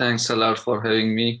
Thanks a lot for having me.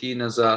3000।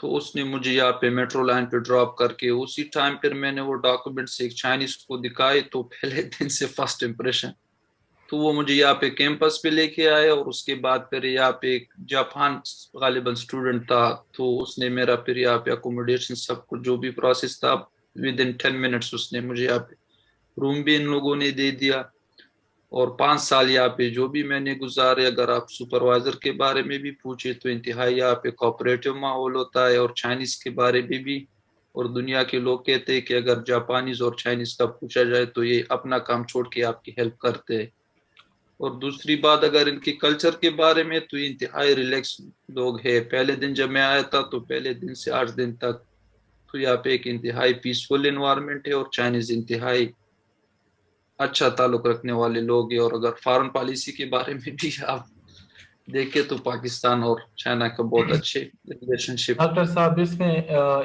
تو اس نے مجھے یہاں پہ میٹرو لائن پہ ڈراپ کر کے اسی ٹائم پھر میں نے وہ ڈاکومنٹس ایک چائنیز کو دکھائے تو پہلے دن سے فرسٹ امپریشن تو وہ مجھے یہاں پہ کیمپس پہ لے کے آئے اور اس کے بعد پھر یہاں پہ ایک جاپان غالباً اسٹوڈنٹ تھا تو اس نے میرا پھر یہاں پہ اکوموڈیشن سب کچھ جو بھی پروسیس تھا ود ان 10 منٹس اس نے مجھے یہاں پہ روم بھی ان لوگوں نے دے دیا اور 5 سال یہاں پہ جو بھی میں نے گزارے اگر آپ سپروائزر کے بارے میں بھی پوچھے تو انتہائی یہاں پہ کوآپریٹو ماحول ہوتا ہے اور چائنیز کے بارے میں بھی اور دنیا کے لوگ کہتے ہیں کہ اگر جاپانیز اور چائنیز کا پوچھا جائے تو یہ اپنا کام چھوڑ کے آپ کی ہیلپ کرتے ہیں اور دوسری بات اگر ان کے کلچر کے بارے میں تو انتہائی ریلیکس لوگ ہیں پہلے دن جب میں آیا تھا تو پہلے دن سے 8 دن تک تو یہاں پہ ایک انتہائی پیسفل انوائرمنٹ ہے اور چائنیز انتہائی اچھا تعلق رکھنے والے لوگ ہیں اور اگر فارن پالیسی کے بارے میں بھی آپ دیکھیں تو پاکستان اور چائنا کا بہت اچھے ریلیشن شپ. ڈاکٹر صاحب اس میں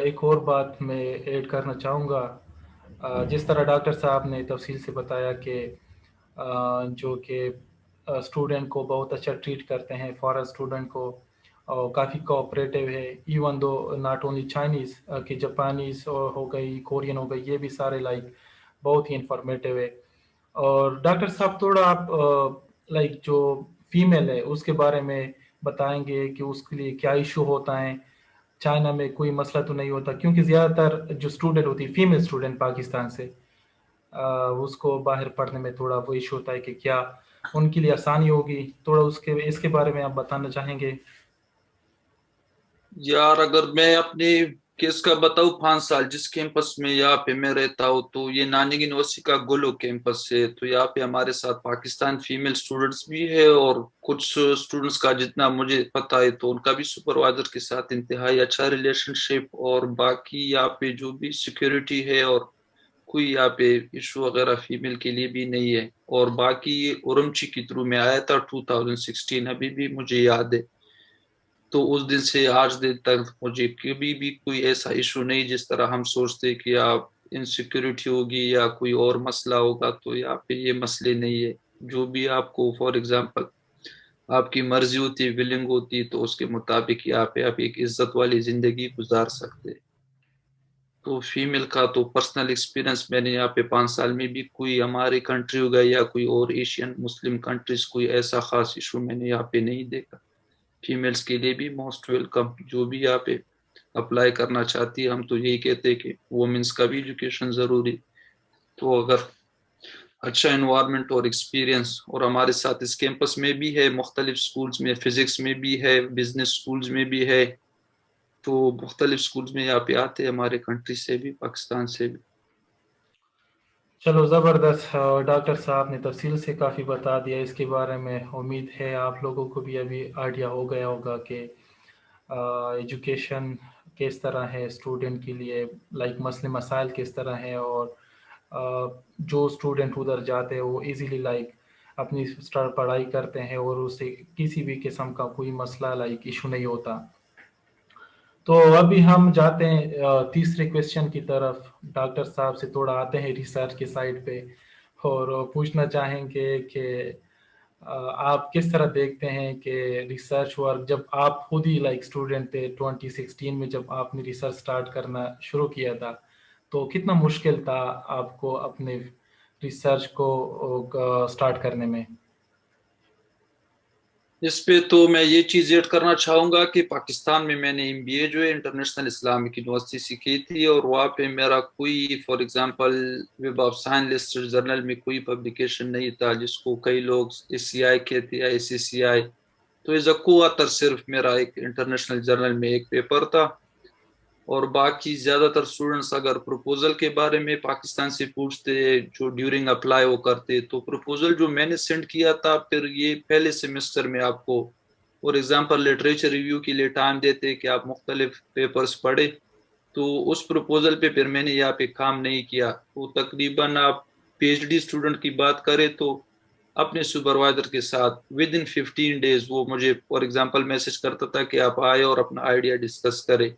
ایک اور بات میں ایڈ کرنا چاہوں گا. جس طرح ڈاکٹر صاحب نے تفصیل سے بتایا کہ جو کہ اسٹوڈنٹ کو بہت اچھا ٹریٹ کرتے ہیں فارن اسٹوڈنٹ کو اور کافی کوآپریٹیو ہے even though not only Chinese کہ جاپانیز ہو گئی کورین ہو گئی یہ بھی سارے لائک بہت ہی انفارمیٹیو ہے. اور ڈاکٹر صاحب تھوڑا آپ لائک جو فیمیل ہے اس کے بارے میں بتائیں گے کہ اس کے لیے کیا ایشو ہوتا ہے. چائنا میں کوئی مسئلہ تو نہیں ہوتا کیونکہ زیادہ تر جو اسٹوڈنٹ ہوتی ہے فیمیل اسٹوڈنٹ پاکستان سے اس کو باہر پڑھنے میں تھوڑا وہ ایشو ہوتا ہے کہ کیا ان کے لیے آسانی ہوگی. تھوڑا اس کے بارے میں آپ بتانا چاہیں گے؟ یار اگر میں اپنے کیس کا بتاؤں 5 سال جس کیمپس میں یہاں پہ میں رہتا ہوں تو یہ نانجنگ یونیورسٹی کا گلو کیمپس ہے تو یہاں پہ ہمارے ساتھ پاکستان فیمیل اسٹوڈنٹس بھی ہے اور کچھ اسٹوڈنٹس کا جتنا مجھے پتا ہے تو ان کا بھی سپروائزر کے ساتھ انتہائی اچھا ریلیشن شپ اور باقی یہاں پہ جو بھی سیکیورٹی ہے اور کوئی یہاں پہ ایشو وغیرہ فیمیل کے لیے بھی نہیں ہے. اور باقی اورمچی کے تھرو میں آیا تھا 2016 ابھی بھی مجھے یاد ہے تو اس دن سے آج دن تک مجھے کبھی بھی کوئی ایسا ایشو نہیں جس طرح ہم سوچتے کہ آپ انسیکیورٹی ہوگی یا کوئی اور مسئلہ ہوگا تو یہاں پہ یہ مسئلے نہیں ہے. جو بھی آپ کو فار ایگزامپل آپ کی مرضی ہوتی ولنگ ہوتی تو اس کے مطابق یہاں پہ آپ ایک عزت والی زندگی گزار سکتے. تو فیمیل کا تو پرسنل ایکسپیرینس میں نے یہاں پہ 5 سال میں بھی کوئی ہماری کنٹری ہوگا یا کوئی اور ایشین مسلم کنٹریز کوئی ایسا خاص ایشو میں نے یہاں پہ نہیں دیکھا. فیمیلز کے لیے بھی موسٹ ویلکم جو بھی یہاں پہ اپلائی کرنا چاہتی ہے ہم تو یہی کہتے ہیں کہ وومنس کا بھی ایجوکیشن ضروری تو اگر اچھا انوائرمنٹ اور ایکسپیرینس اور ہمارے ساتھ اس کیمپس میں بھی ہے مختلف سکولز میں فزکس میں بھی ہے بزنس سکولز میں بھی ہے تو مختلف سکولز میں یہاں پہ آتے ہیں ہمارے کنٹری سے بھی پاکستان سے بھی. چلو زبردست. ڈاکٹر صاحب نے تفصیل سے کافی بتا دیا اس کے بارے میں. امید ہے آپ لوگوں کو بھی ابھی آئیڈیا ہو گیا ہوگا کہ ایجوکیشن کس طرح ہے اسٹوڈنٹ کے لیے لائک مسئلے مسائل کس طرح ہیں اور جو اسٹوڈنٹ ادھر جاتے ہیں وہ ایزیلی لائک اپنی پڑھائی کرتے ہیں اور اسے کسی بھی قسم کا کوئی مسئلہ لائک ایشو نہیں ہوتا. تو ابھی ہم جاتے ہیں تیسرے کویشچن کی طرف. ڈاکٹر صاحب سے تھوڑا آتے ہیں ریسرچ کے سائڈ پہ اور پوچھنا چاہیں گے کہ آپ کس طرح دیکھتے ہیں کہ ریسرچ ورک جب آپ خود ہی لائک اسٹوڈنٹ تھے 2016 میں جب آپ نے ریسرچ سٹارٹ کرنا شروع کیا تھا تو کتنا مشکل تھا آپ کو اپنے ریسرچ کو سٹارٹ کرنے میں؟ اس پہ تو میں یہ چیز ایڈ کرنا چاہوں گا کہ پاکستان میں نے ایم بی اے جو ہے انٹرنیشنل اسلامک یونیورسٹی سے کی تھی اور وہاں پہ میرا کوئی for example Web of Science listed journal میں کوئی پبلیکیشن نہیں تھا جس کو کئی لوگ ایس سی آئی کہتے ہیں ایس سی سی آئی تو ایز اے کوآتر صرف میرا ایک انٹرنیشنل جرنل میں ایک پیپر تھا. اور باقی زیادہ تر اسٹوڈنٹس اگر پروپوزل کے بارے میں پاکستان سے پوچھتے جو ڈیورنگ اپلائی وہ کرتے تو پروپوزل جو میں نے سینڈ کیا تھا پھر یہ پہلے سیمسٹر میں آپ کو فار ایگزامپل لٹریچر ریویو کے لیے ٹائم دیتے کہ آپ مختلف پیپرز پڑھے تو اس پروپوزل پہ پھر میں نے یہاں پہ کام نہیں کیا. تو تقریباً آپ پی ایچ ڈی اسٹوڈنٹ کی بات کریں تو اپنے سپروائزر کے ساتھ ود ان 15 days وہ مجھے فار ایگزامپل میسج کرتا تھا کہ آپ آئے اور اپنا آئیڈیا ڈسکس کریں.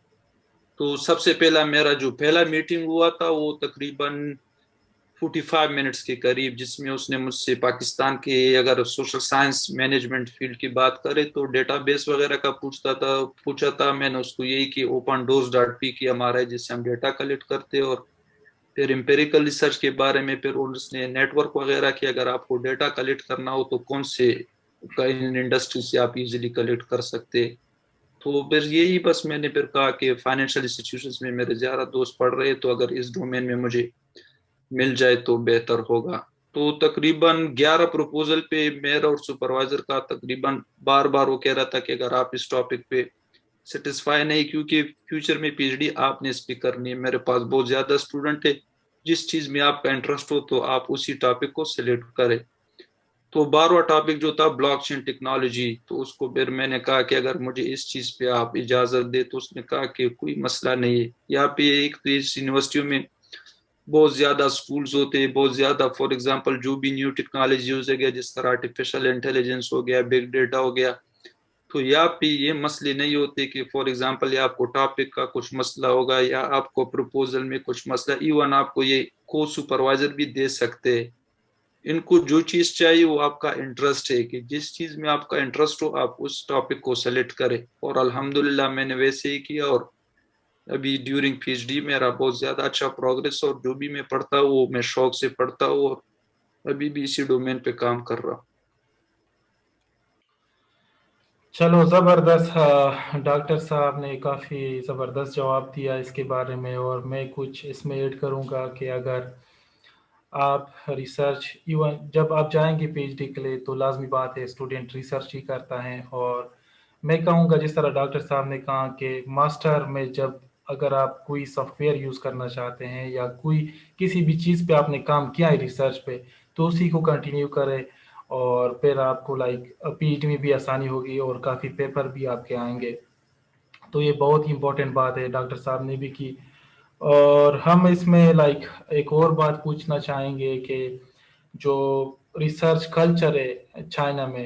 تو سب سے پہلا میرا جو پہلا میٹنگ ہوا تھا وہ تقریباً 45 منٹس کے قریب، جس میں اس نے مجھ سے پاکستان کے اگر سوشل سائنس مینجمنٹ فیلڈ کی بات کرے تو ڈیٹا بیس وغیرہ کا پوچھا تھا. میں نے اس کو یہی کہ اوپن ڈورس ڈاٹ پی کی ہمارا ہے جس سے ہم ڈیٹا کلیکٹ کرتے، اور پھر امپیریکل ریسرچ کے بارے میں پھر اس نے نیٹ ورک وغیرہ کی اگر آپ کو ڈیٹا کلیکٹ کرنا ہو تو کون سے انڈسٹری سے آپ ایزیلی کلیکٹ کر سکتے. تو پھر یہی بس میں نے پھر کہا کہ فائنینشیل انسٹیٹیوشنز میں میرے زیادہ دوست پڑھ رہے تو اگر اس ڈومین میں مجھے مل جائے تو بہتر ہوگا. تو تقریباً 11 پروپوزل پہ میرا اور سپروائزر کا تقریباً بار بار وہ کہہ رہا تھا کہ اگر آپ اس ٹاپک پہ سیٹسفائی نہیں، کیونکہ فیوچر میں پی ایچ ڈی آپ نے اس پہ کرنی ہے، میرے پاس بہت زیادہ اسٹوڈنٹ ہے، جس چیز میں آپ کا انٹرسٹ ہو تو آپ اسی ٹاپک کو سلیکٹ کریں. تو 12واں ٹاپک جو تھا بلاک چین ٹیکنالوجی، تو اس کو پھر میں نے کہا کہ اگر مجھے اس چیز پہ آپ اجازت دے تو اس نے کہا کہ کوئی مسئلہ نہیں ہے. یہاں پہ ایک تو اس یونیورسٹیوں میں بہت زیادہ سکولز ہوتے ہیں، بہت زیادہ فار ایگزامپل جو بھی نیو ٹیکنالوجی یوز ہے گیا جس طرح آرٹیفیشل انٹیلیجنس ہو گیا، بگ ڈیٹا ہو گیا، تو یہاں پہ یہ مسئلے نہیں ہوتے کہ فار ایگزامپل یا آپ کو ٹاپک کا کچھ مسئلہ ہوگا یا آپ کو پروپوزل میں کچھ مسئلہ، ایون آپ کو یہ کو سپروائزر بھی دے سکتے ہیں. ان کو جو چیز چاہیے وہ آپ کا انٹرسٹ ہے، کہ جس چیز میں آپ کا انٹرسٹ ہو آپ اس ٹاپک کو سلیکٹ کریں. اور الحمدللہ میں نے ویسے ہی کیا، اور ابھی ڈیورنگ پی ایچ ڈی میرا بہت زیادہ اچھا پروگریس، اور جو بھی میں پڑھتا ہوں وہ میں شوق سے پڑھتا ہوں، اور ابھی بھی اسی ڈومین پہ کام کر رہا ہوں. چلو زبردست. ڈاکٹر صاحب نے کافی زبردست جواب دیا اس کے بارے میں، اور میں کچھ اس میں ایڈ کروں گا کہ اگر آپ ریسرچ ایون جب آپ جائیں گے پی ایچ ڈی کے لیے تو لازمی بات ہے اسٹوڈنٹ ریسرچ ہی کرتا ہے. اور میں کہوں گا جس طرح ڈاکٹر صاحب نے کہا کہ ماسٹر میں جب اگر آپ کوئی سافٹ ویئر یوز کرنا چاہتے ہیں یا کوئی کسی بھی چیز پہ آپ نے کام کیا ہے ریسرچ پہ تو اسی کو کنٹینیو کرے، اور پھر آپ کو پی ایچ ڈی میں بھی آسانی ہوگی اور کافی پیپر بھی آپ کے آئیں گے. تو یہ بہت ہی امپورٹنٹ بات ہے ڈاکٹر صاحب نے بھی کی. اور ہم اس میں ایک اور بات پوچھنا چاہیں گے کہ جو ریسرچ کلچر ہے چائنا میں،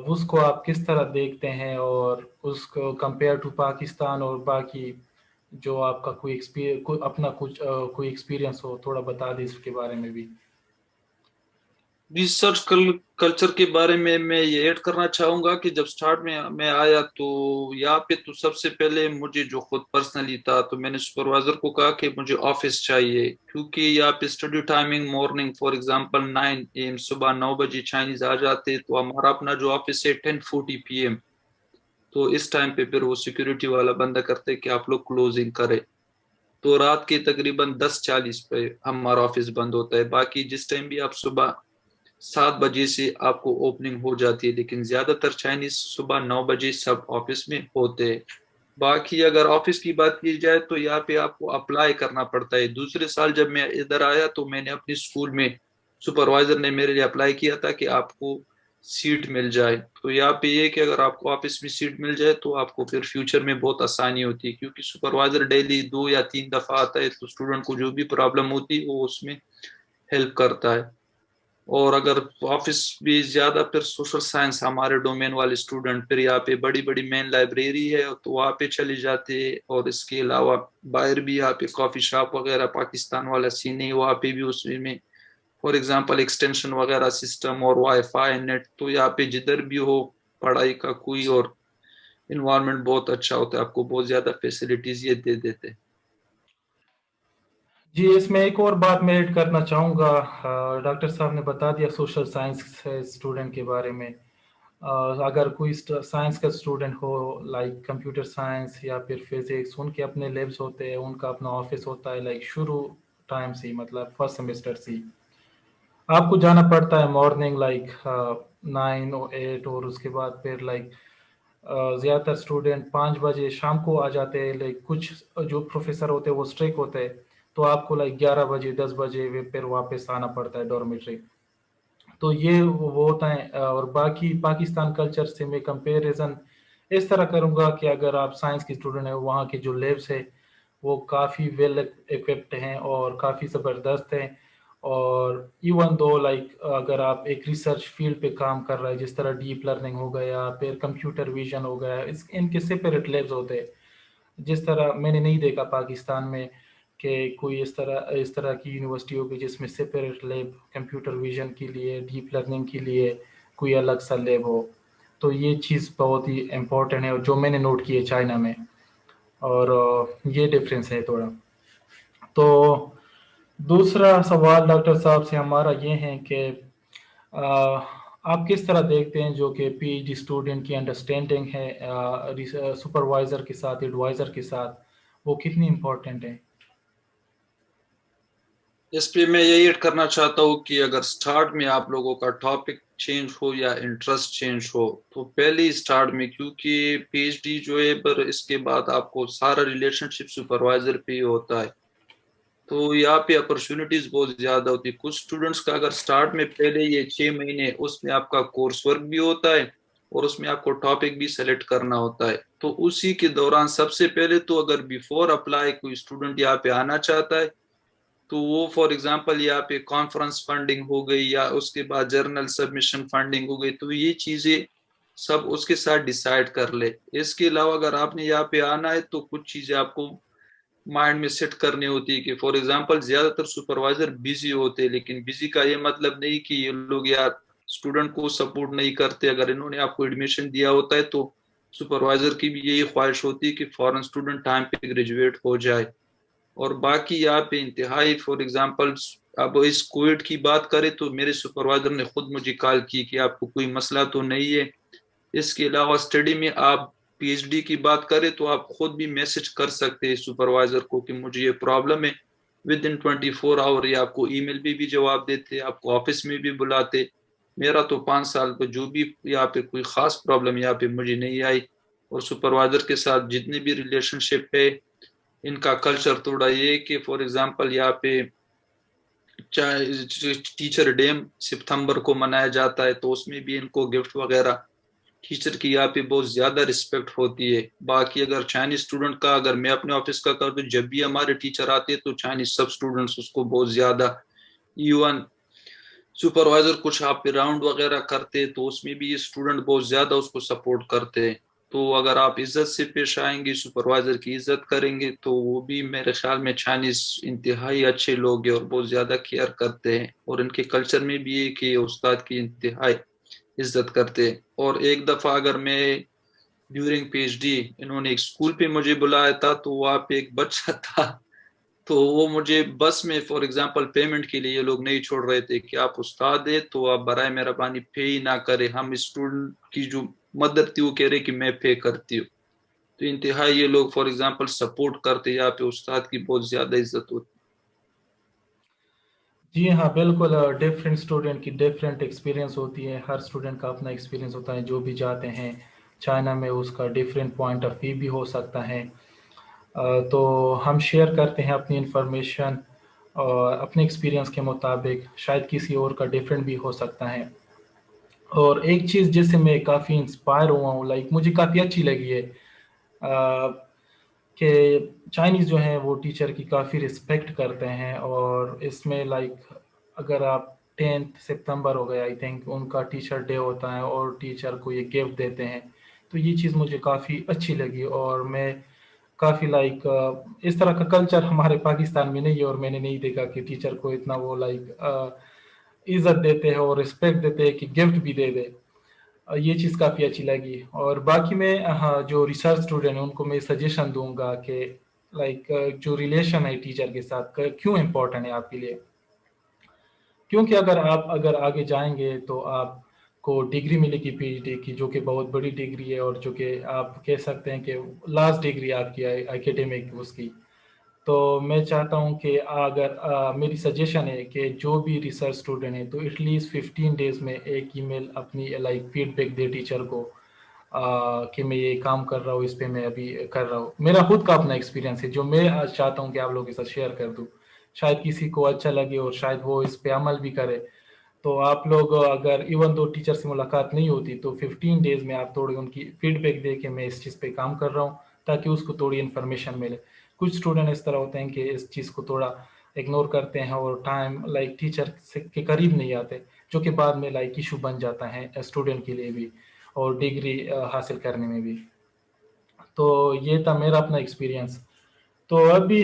اس کو آپ کس طرح دیکھتے ہیں، اور اس کو کمپیئر ٹو پاکستان اور باقی جو آپ کا اپنا کچھ کوئی ایکسپیرینس ہو تھوڑا بتا دیں اس کے بارے میں بھی. ریسرچ کلچر کے بارے میں یہ ایڈ کرنا چاہوں گا کہ جب سٹارٹ میں آیا تو یہاں پہ تو سب سے پہلے مجھے جو خود پرسنلی تھا تو میں نے سپروائزر کو کہا کہ مجھے آفس چاہیے، کیونکہ یہاں پہ study timing morning for example 9 AM صبح 9 بجے چائنیز آ جاتے، تو ہمارا اپنا جو آفس ہے 10:40 PM، تو اس ٹائم پہ پھر وہ سیکورٹی والا بندہ کرتے کہ آپ لوگ کلوزنگ کرے، تو رات کے تقریباً 10:40 پہ ہمارا آفس بند ہوتا ہے. باقی جس ٹائم بھی آپ صبح 7 بجے سے آپ کو اوپننگ ہو جاتی ہے، لیکن زیادہ تر چائنیز صبح 9 بجے سب آفس میں ہوتے ہیں. باقی اگر آفس کی بات کی جائے تو یہاں پہ آپ کو اپلائی کرنا پڑتا ہے. دوسرے سال جب میں ادھر آیا تو میں نے اپنی اسکول میں سپروائزر نے میرے لیے اپلائی کیا تھا کہ آپ کو سیٹ مل جائے. تو یہاں پہ یہ کہ اگر آپ کو آفس میں سیٹ مل جائے تو آپ کو پھر فیوچر میں بہت آسانی ہوتی ہے، کیونکہ سپروائزر ڈیلی 2 یا 3 دفعہ آتا ہے، تو اسٹوڈنٹ کو جو بھی پرابلم ہوتی ہے وہ اس میں ہیلپ کرتا ہے. اور اگر آفس بھی زیادہ پھر سوشل سائنس ہمارے ڈومین والے اسٹوڈنٹ پھر یہاں پہ بڑی بڑی مین لائبریری ہے تو وہاں پہ چلے جاتے ہیں. اور اس کے علاوہ باہر بھی یہاں پہ کافی شاپ وغیرہ پاکستان والا سین ہے، وہاں پہ بھی اس میں فار ایگزامپل ایکسٹینشن وغیرہ سسٹم اور وائی فائی نیٹ، تو یہاں پہ جدھر بھی ہو پڑھائی کا کوئی اور انوائرمنٹ بہت اچھا ہوتا ہے، آپ کو بہت زیادہ فیسلٹیز یہ دے دیتے. جی اس میں ایک اور بات میں ایڈ کرنا چاہوں گا. ڈاکٹر صاحب نے بتا دیا سوشل سائنس اسٹوڈنٹ کے بارے میں. اگر کوئی سائنس کا اسٹوڈنٹ ہو کمپیوٹر سائنس یا پھر فزکس، ان کے اپنے لیبس ہوتے ہیں، ان کا اپنا آفس ہوتا ہے شروع ٹائم سے مطلب فرسٹ سیمسٹر سے آپ کو جانا پڑتا ہے مارننگ 9 اور 8، اور اس کے بعد پھر زیادہ تر اسٹوڈنٹ 5 بجے شام کو آ جاتے ہیں. کچھ جو پروفیسر ہوتے ہیں وہ اسٹرک ہوتے ہیں تو آپ کو 11 بجے 10 بجے پھر واپس آنا پڑتا ہے ڈورمیٹری. تو یہ وہ ہوتا ہے. اور باقی پاکستان کلچر سے میں کمپیریزن اس طرح کروں گا کہ اگر آپ سائنس کے اسٹوڈنٹ ہیں وہاں کے جو لیبس ہے وہ کافی ویل ایکوپڈ ہیں اور کافی زبردست ہیں. اور ایون دو اگر آپ ایک ریسرچ فیلڈ پہ کام کر رہے ہیں جس طرح ڈیپ لرننگ ہو گیا پھر کمپیوٹر ویژن ہو گیا، ان کے سپریٹ لیبس ہوتے ہیں. جس طرح میں نے نہیں دیکھا پاکستان میں کہ کوئی اس طرح کی یونیورسٹی ہوگی جس میں سپریٹ لیب کمپیوٹر ویژن کے لیے، ڈیپ لرننگ کے لیے کوئی الگ سا لیب ہو. تو یہ چیز بہت ہی امپورٹنٹ ہے اور جو میں نے نوٹ کی ہے چائنا میں، اور یہ ڈفرینس ہے تھوڑا. تو دوسرا سوال ڈاکٹر صاحب سے ہمارا یہ ہے کہ آپ کس طرح دیکھتے ہیں جو کہ پی ایچ ڈی اسٹوڈنٹ کی انڈرسٹینڈنگ ہے سپروائزر کے ساتھ، ایڈوائزر کے ساتھ، وہ کتنی امپورٹنٹ ہے؟ اس پہ میں یہی ایڈ کرنا چاہتا ہوں کہ اگر سٹارٹ میں آپ لوگوں کا ٹاپک چینج ہو یا انٹرسٹ چینج ہو تو پہلے ہی سٹارٹ میں، کیونکہ پی ایچ ڈی جو ہے پر اس کے بعد آپ کو سارا ریلیشن شپ سپروائزر پہ ہی ہوتا ہے، تو یہاں پہ اپرچونیٹیز بہت زیادہ ہوتی ہے. کچھ اسٹوڈنٹس کا اگر سٹارٹ میں پہلے یہ 6 مہینے اس میں آپ کا کورس ورک بھی ہوتا ہے اور اس میں آپ کو ٹاپک بھی سلیکٹ کرنا ہوتا ہے، تو اسی کے دوران سب سے پہلے تو اگر بیفور اپلائی کوئی اسٹوڈنٹ یہاں پہ آنا چاہتا ہے تو وہ فار ایگزامپل یہاں پہ کانفرنس فنڈنگ ہو گئی یا اس کے بعد جرنل سبمیشن فنڈنگ ہو گئی، تو یہ چیزیں سب اس کے ساتھ ڈیسائیڈ کر لے. اس کے علاوہ اگر آپ نے یہاں پہ آنا ہے تو کچھ چیزیں آپ کو مائنڈ میں سیٹ کرنی ہوتی ہے کہ فار ایگزامپل زیادہ تر سپروائزر بزی ہوتے، لیکن بزی کا یہ مطلب نہیں کہ یہ لوگ یار اسٹوڈنٹ کو سپورٹ نہیں کرتے. اگر انہوں نے آپ کو ایڈمیشن دیا ہوتا ہے تو سپروائزر کی بھی یہی خواہش ہوتی ہے کہ فورن اسٹوڈنٹ ٹائم پہ گریجویٹ ہو جائے. اور باقی یہاں پہ انتہائی فار ایگزامپل اب اس کووڈ کی بات کریں تو میرے سپروائزر نے خود مجھے کال کی کہ آپ کو کوئی مسئلہ تو نہیں ہے. اس کے علاوہ اسٹڈی میں آپ پی ایچ ڈی کی بات کریں تو آپ خود بھی میسج کر سکتے ہیں سپروائزر کو کہ مجھے یہ پرابلم ہے، ود ان 24 آور یا آپ کو ای میل پہ بھی جواب دیتے، آپ کو آفس میں بھی بلاتے. میرا تو 5 سال پہ جو بھی یہاں پہ کوئی خاص پرابلم یہاں پہ مجھے نہیں آئی. اور سپروائزر کے ساتھ جتنی بھی ریلیشن شپ ہے ان کا کلچر تھوڑا یہ کہ فار ایگزامپل یہاں پہ ٹیچر ڈے ستمبر کو منایا جاتا ہے تو اس میں بھی ان کو گفٹ وغیرہ، ٹیچر کی یہاں پہ بہت زیادہ رسپیکٹ ہوتی ہے. باقی اگر چائنیز اسٹوڈنٹ کا اگر میں اپنے آفس کا کروں تو جب بھی ہمارے ٹیچر آتے ہیں تو چائنیز سب اسٹوڈنٹس اس کو بہت زیادہ، ایون سپروائزر کچھ آپ پہ راؤنڈ وغیرہ کرتے تو اس میں بھی یہ اسٹوڈنٹ بہت زیادہ اس کو سپورٹ کرتے. تو اگر آپ عزت سے پیش آئیں گے، سپروائزر کی عزت کریں گے تو وہ بھی میرے خیال میں چائنیز انتہائی اچھے لوگ ہیں اور بہت زیادہ کیئر کرتے ہیں. اور ان کے کلچر میں بھی ہے کہ استاد کی انتہائی عزت کرتے. اور ایک دفعہ اگر میں ڈیورنگ پی ایچ ڈی انہوں نے ایک اسکول پہ مجھے بلایا تھا تو وہاں پہ ایک بچہ تھا تو وہ مجھے بس میں فار ایگزامپل پیمنٹ کے لیے یہ لوگ نہیں چھوڑ رہے تھے کہ آپ استاد ہیں تو آپ برائے مہربانی پے ہی نہ کریں، ہم اسٹوڈنٹ کی جو مدد تھی وہ کہہ رہے کہ میں پے کرتی ہوں. تو انتہائی یہ لوگ فار ایگزامپل سپورٹ کرتے، یہاں پہ استاد کی بہت زیادہ عزت ہوتی. جی ہاں بالکل، ڈفرینٹ اسٹوڈنٹ کی ڈفرینٹ ایکسپیرینس ہوتی ہے، ہر اسٹوڈنٹ کا اپنا ایکسپیرینس ہوتا ہے. جو بھی جاتے ہیں چائنا میں اس کا ڈفرینٹ پوائنٹ آف ویو بھی ہو سکتا ہے. تو ہم شیئر کرتے ہیں اپنی انفارمیشن اور اپنے ایکسپیرینس کے مطابق، شاید کسی اور کا ڈفرینٹ بھی ہو سکتا ہے. اور ایک چیز جس سے میں کافی انسپائر ہوا ہوں، لائک مجھے کافی اچھی لگی ہے کہ چائنیز جو ہیں وہ ٹیچر کی کافی رسپیکٹ کرتے ہیں. اور اس میں لائک اگر آپ 10 ستمبر ہو گیا آئی تھنک ان کا ٹیچر ڈے ہوتا ہے اور ٹیچر کو یہ گفٹ دیتے ہیں، تو یہ چیز مجھے کافی اچھی لگی. اور میں کافی لائک اس طرح کا کلچر ہمارے پاکستان میں نہیں ہے اور میں نے نہیں دیکھا کہ ٹیچر کو اتنا وہ لائک عزت دیتے ہیں اور رسپیکٹ دیتے ہیں کہ گفٹ بھی دے دے. یہ چیز کافی اچھی لگی. اور باقی میں جو ریسرچ اسٹوڈنٹ ہیں ان کو میں سجیشن دوں گا کہ لائک جو ریلیشن ہے ٹیچر کے ساتھ کیوں امپورٹنٹ ہے آپ کے لیے، کیونکہ اگر آگے جائیں گے تو آپ کو ڈگری ملے گی پی ایچ ڈی کی، جو کہ بہت بڑی ڈگری ہے اور جو کہ آپ کہہ سکتے ہیں کہ لاسٹ ڈگری آپ کی اکیڈمک اس کی. تو میں چاہتا ہوں کہ اگر میری سجیشن ہے کہ جو بھی ریسرچ اسٹوڈنٹ ہے تو ایٹ لیسٹ 15 ڈیز میں ایک ای میل اپنی لائک فیڈ بیک دے ٹیچر کو کہ میں یہ کام کر رہا ہوں، اس پہ میں ابھی کر رہا ہوں. میرا خود کا اپنا ایکسپیرینس ہے جو میں آج چاہتا ہوں کہ آپ لوگوں کے ساتھ شیئر کر دوں، شاید کسی کو اچھا لگے اور شاید وہ اس پہ عمل بھی کرے. تو آپ لوگ اگر ایون دو ٹیچر سے ملاقات نہیں ہوتی تو 15 ڈیز میں آپ تھوڑی ان کی فیڈ بیک دے کہ میں اس چیز پہ کام کر رہا ہوں، تاکہ اس کو تھوڑی انفارمیشن ملے. کچھ اسٹوڈنٹ اس طرح ہوتے ہیں کہ اس چیز کو تھوڑا اگنور کرتے ہیں اور ٹائم لائک ٹیچر کے قریب نہیں آتے، جو کہ بعد میں لائک ایشو بن جاتا ہے اسٹوڈنٹ کے لیے بھی اور ڈگری حاصل کرنے میں بھی. تو یہ تھا میرا اپنا ایکسپیرینس. تو ابھی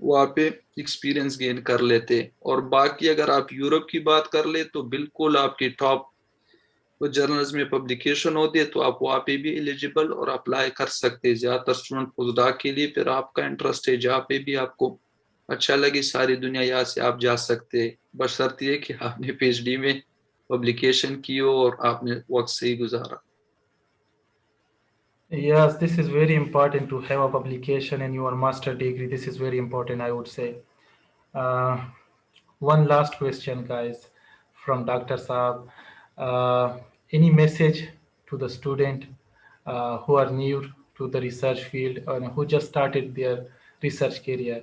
وہاں پہ ایکسپیرینس گین کر لیتے. اور باقی اگر آپ یورپ کی بات کر لیں تو بالکل آپ کی ٹاپ جرنلز میں پبلیکیشن ہوتی ہے تو آپ وہاں پہ بھی ایلیجیبل اور اپلائی کر سکتے. زیادہ تر اسٹوڈنٹ پوسٹ ڈاک کے لیے پھر آپ کا انٹرسٹ ہے جہاں پہ بھی آپ کو اچھا لگے ساری دنیا یہاں سے آپ جا سکتے. بشرط یہ کہ آپ نے پی ایچ ڈی میں پبلیکیشن کی ہو اور آپ نے وقت صحیح گزارا. Yes, this is very important to have a publication in your master degree. This is very important, I would say. Uh, One last question, guys, from Dr. Saab. Any message to the student who are new to the research field or who just started their research career?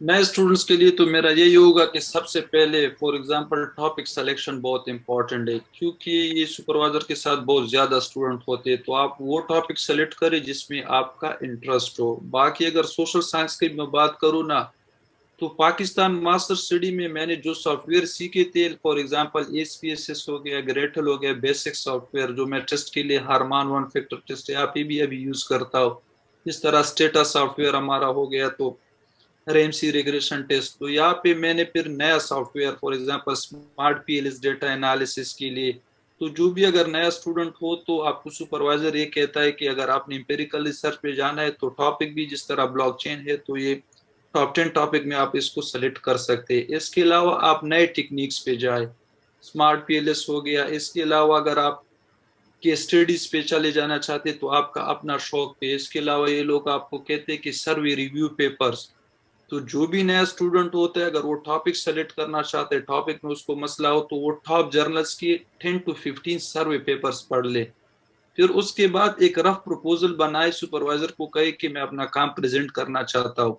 نئے students کے لیے تو میرا یہی ہوگا کہ سب سے پہلے فار ایگزامپل ٹاپک سلیکشن بہت امپورٹنٹ ہے کیونکہ یہ سپروائزر کے ساتھ بہت زیادہ اسٹوڈنٹ ہوتے ہیں تو آپ وہ ٹاپک سلیکٹ کریں جس میں آپ کا انٹرسٹ ہو. باقی اگر سوشل سائنس کی میں بات کروں نا تو پاکستان ماسٹر اسٹڈی میں نے جو سافٹ ویئر سیکھے تھے فار ایگزامپل ASPSS ہو گیا, گریٹل ہو گیا, بیسک سافٹ ویئر جو میں ٹیسٹ کے لیے ہارمان 1 فیکٹر ٹیسٹ یہاں پہ بھی ابھی یوز کرتا ہوں. اس طرح اسٹیٹا سافٹ ویئر ہمارا ہو گیا تو RMC ریگریشن ٹیسٹ. تو یہاں پہ میں نے پھر نیا soft where for example smart PLS data analysis کے لیے تو جو بھی اگر نیا اسٹوڈنٹ ہو تو آپ کو سپروائزر یہ کہتا ہے کہ اگر آپ نے امپیریکل ریسرچ پہ جانا ہے تو ٹاپک بھی جس طرح بلاک چین ہے تو یہ ٹاپ 10 ٹاپک میں آپ اس کو سلیکٹ کر سکتے ہیں. اس کے علاوہ آپ نئے ٹیکنیکس پہ جائیں, اسمارٹ PLS ہو گیا. اس کے علاوہ اگر آپ کے اسٹڈیز پہ چلے جانا چاہتے تو آپ کا اپنا شوق پہ. اس کے علاوہ یہ لوگ آپ کو کہتے ہیں کہ سروے ریویو پیپرز. تو جو بھی نیا اسٹوڈنٹ ہوتا ہے اگر وہ ٹاپک سلیکٹ کرنا چاہتے ہیں ٹاپک میں اس کو مسئلہ ہو تو وہ ٹاپ جرنلز کی 10 to 15 سروے پیپرز پڑھ لے. پھر اس کے بعد ایک رف پروپوزل بنائے, سپروائزر کو کہے کہ میں اپنا کام پریزنٹ کرنا چاہتا ہوں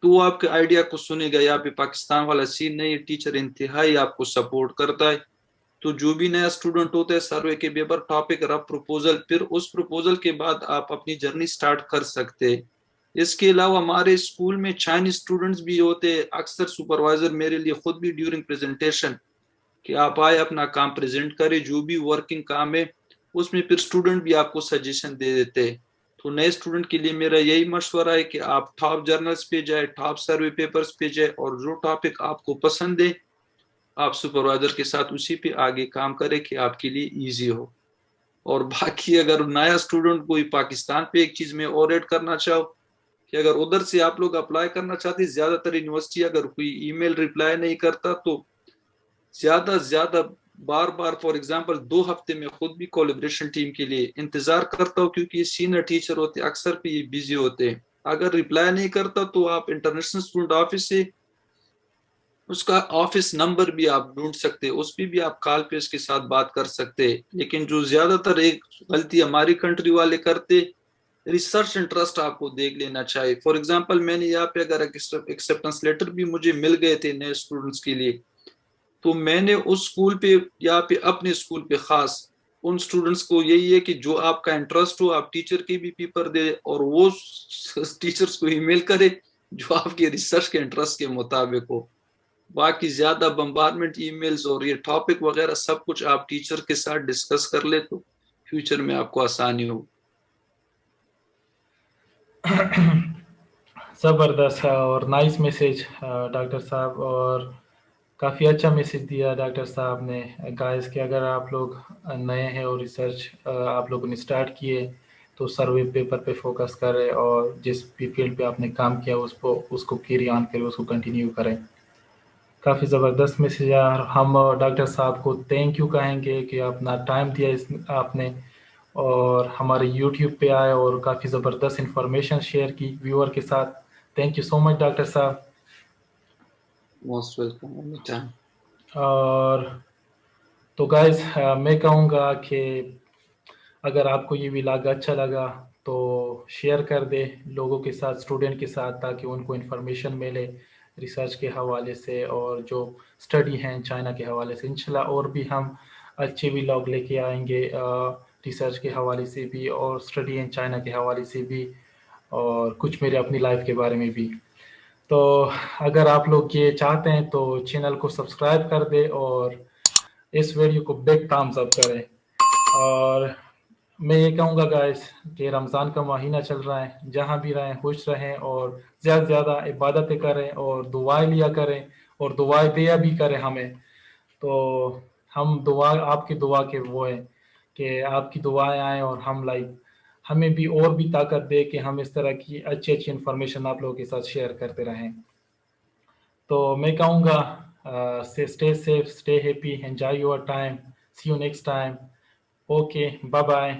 تو وہ آپ کے آئیڈیا کو سنے گا. یہاں پہ پاکستان والا سین نہیں, ٹیچر انتہائی آپ کو سپورٹ کرتا ہے. تو جو بھی نیا اسٹوڈنٹ ہوتا ہے سروے کے پیپر ٹاپک رف پروپوزل, پھر اس پروپوزل کے بعد آپ اپنی جرنی سٹارٹ کر سکتے. اس کے علاوہ ہمارے اسکول میں چائنیز اسٹوڈنٹس بھی ہوتے. اکثر سپروائزر میرے لیے خود بھی ڈیورنگ پریزنٹیشن کہ آپ آئے اپنا کام پریزنٹ کرے جو بھی ورکنگ کام ہے اس میں پھر اسٹوڈنٹ بھی آپ کو سجیشن دے دیتے. تو نئے اسٹوڈنٹ کے لیے میرا یہی مشورہ ہے کہ آپ ٹاپ جرنلز پہ جائے, ٹاپ سروے پیپرز پہ جائے اور جو ٹاپک آپ کو پسند ہے آپ سپروائزر کے ساتھ اسی پہ آگے کام کرے کہ آپ کے لیے ایزی ہو. اور باقی اگر نیا اسٹوڈنٹ کوئی پاکستان پہ ایک چیز میں اور ایڈ کرنا چاہو کہ اگر ادھر سے آپ لوگ اپلائی کرنا چاہتے, زیادہ تر یونیورسٹی اگر کوئی ای میل ریپلائی نہیں کرتا تو زیادہ زیادہ بار فار ایگزامپل 2 ہفتے میں خود بھی کولیبریشن ٹیم کے لیے انتظار کرتا ہوں کیونکہ یہ سینئر ٹیچر ہوتے اکثر پہ یہ بیزی ہوتے ہیں. اگر ریپلائی نہیں کرتا تو آپ انٹرنیشنل اسٹوڈنٹ آفس سے اس کا آفس نمبر بھی آپ ڈھونڈ سکتے, اس پہ بھی آپ کال پہ اس کے ساتھ بات کر سکتے. لیکن جو زیادہ تر ایک غلطی ہماری کنٹری والے کرتے ریسرچ انٹرسٹ آپ کو دیکھ لینا چاہیے. فار ایگزامپل میں نے یہاں پہ اگر ایکسیپٹنس لیٹر بھی مجھے مل گئے تھے نئے اسٹوڈنٹس کے لیے تو میں نے اس اسکول پہ یہاں پہ اپنے اسکول پہ خاص ان اسٹوڈنٹس کو یہی ہے کہ جو آپ کا انٹرسٹ ہو آپ ٹیچر کے بھی پیپر دے اور وہ ٹیچرز کو ای میل کرے جو آپ کے ریسرچ کے انٹرسٹ کے مطابق ہو. باقی زیادہ بمبارمنٹ ای میلز اور یہ ٹاپک وغیرہ سب کچھ آپ ٹیچر کے ساتھ ڈسکس کر لے تو فیوچر میں آپ کو آسانی ہو. زبردست اور نائس میسیج ڈاکٹر صاحب, اور کافی اچھا میسیج دیا ڈاکٹر صاحب نے گائز کہ اگر آپ لوگ نئے ہیں اور ریسرچ آپ لوگوں نے اسٹارٹ کیے تو سروے پیپر پہ فوکس کریں اور جس بھی فیلڈ پہ آپ نے کام کیا اس کو کیری آن کریں, اس کو کنٹینیو کریں. کافی زبردست میسیج ہے. ہم ڈاکٹر صاحب کو تھینک یو کہیں گے کہ اپنا ٹائم دیا آپ نے اور ہمارے یوٹیوب پہ آئے اور کافی زبردست انفارمیشن شیئر کی ویور کے ساتھ. Thank you so much doctor صاحب. Most welcome any time. اور تو گائز میں کہوں گا کہ اگر آپ کو یہ ولاگ اچھا لگا تو شیئر کر دے لوگوں کے ساتھ, اسٹوڈنٹ کے ساتھ, تاکہ ان کو انفارمیشن ملے ریسرچ کے حوالے سے اور جو اسٹڈی ہیں چائنا کے حوالے سے. انشاءاللہ اور بھی ہم اچھے ولاگ لے کے آئیں گے ریسرچ کے حوالے سے بھی اور اسٹڈی ان چائنا کے حوالے سے بھی اور کچھ میرے اپنی لائف کے بارے میں بھی. تو اگر آپ لوگ یہ چاہتے ہیں تو چینل کو سبسکرائب کر دیں اور اس ویڈیو کو بگ تھامز اپ کریں. اور میں یہ کہوں گا گائز کہ رمضان کا مہینہ چل رہا ہے، جہاں بھی رہیں خوش رہیں اور زیادہ سے زیادہ عبادتیں کریں اور دعائیں لیا کریں اور دعائیں دیا بھی کریں ہمیں. تو ہم دعا آپ کی دعا کے وہ ہیں کہ آپ کی دعائیں آئیں اور ہم ہمیں بھی اور بھی طاقت دے کہ ہم اس طرح کی اچھی اچھی انفارمیشن آپ لوگوں کے ساتھ شیئر کرتے رہیں. تو میں کہوں گا stay safe, stay happy, enjoy your time, see you next time. Okay, bye bye.